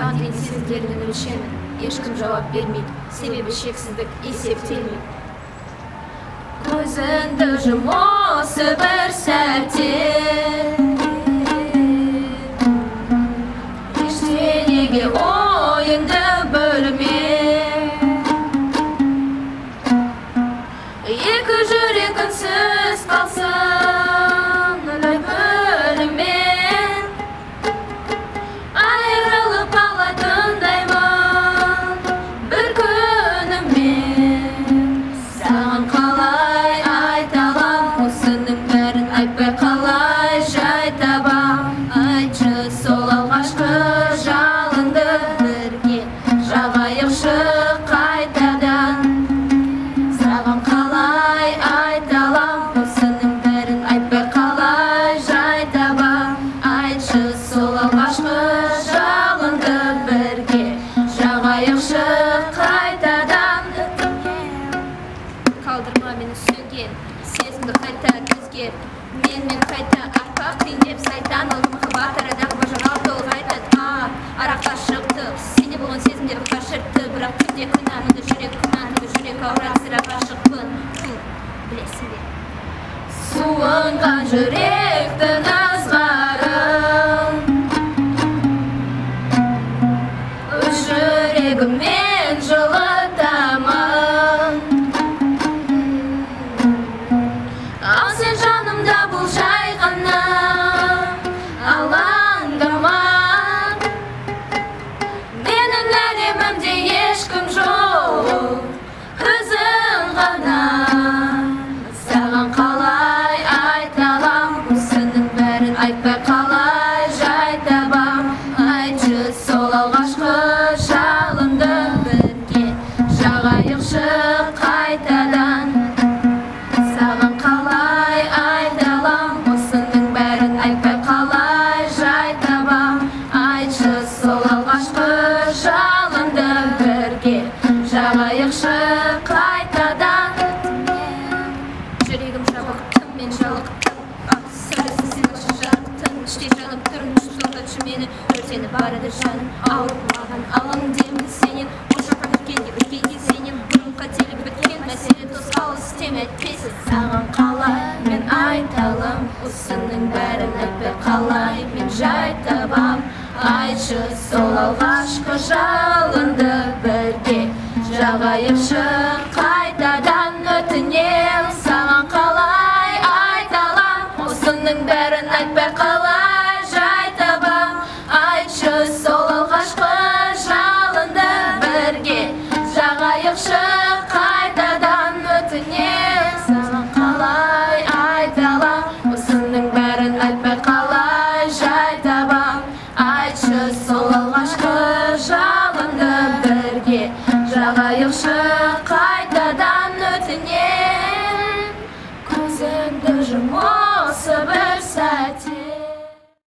саған деген сезімдердің өлшемін ешкім жауап бермейді, себебі шексіздік есептелмейді. Көзіңді жұм осы бір сәтте, ештеңеге ойыңды бөлме. Екі жүрек үнсіз қалсын бөлімен, айырылып қалатындаймын бір күніммен. Саған қалай айта алам, осының бәрін айтпай қалай жай табам. Айтшы сол алғашқы жалынды бірге жағайықшы қайтадан. Саған қалай айта алам, осының бәрін айтпай қалай жай табам. Айтшы сол алғашқы жалынды бірге жағайықшы қайтадан. Қалдырма мені сөнген сезімді қайта түзгер, мен қайта арпақ теңдеп сайтан алды. Махаббат арадағы бажырау толық айтады. Араққа шықтық, сенде болған сезімдер қашыртты, бірақ түнде күнәмді жүрек ауырады, сірә ғашықпын, білесің бе? Суынған жүректің ызғарын өз жүрегіммен жылытамын. Ал сен жанымда бұл жай ғана алаңдама. Менің әлемімде ешкім жоқ, өзің ғана. Саған қалай айта алам, осының бәрін айтпай қалай жай табам. Айтшы сол алғашқы жалынды бірге жағайықшы қайтадан. Саған қалай айта алам, осының бәрін айтпай қалай жай табам. Айтшы сол алғашқы жалынды бірге жағайықшы қайтадан. Жүрегім жабықтым, мен жалықтым, сәлесі сен жарықтың, іштей жанып тұрын, жылдатшы мені, өртеніп барады жаным. Ауырып маған алаң демді сенен, ол жаққа өткенге сенен. Бұрын қателік біткен мәселе тосқауыл істем әйтпесін. Саған қалай мен айта алам, осының бәрін айтпай қалай мен жай табам. Айтшы сол алғашқы жалынды бірге жағайықшы қайтадан. Өтінем, саған қалай айта алам, осының бәрін айтпай қалай жай табам. Айтшы сол алғашқы жалынды бірге жағайықшы қайтадан. Өтінем, саған қалай айта алам, осының бәрін айтпай қалай жай табам. Айтшы сол алғашқы жалынды бірге жағайықшы қайтадан. Өтінем.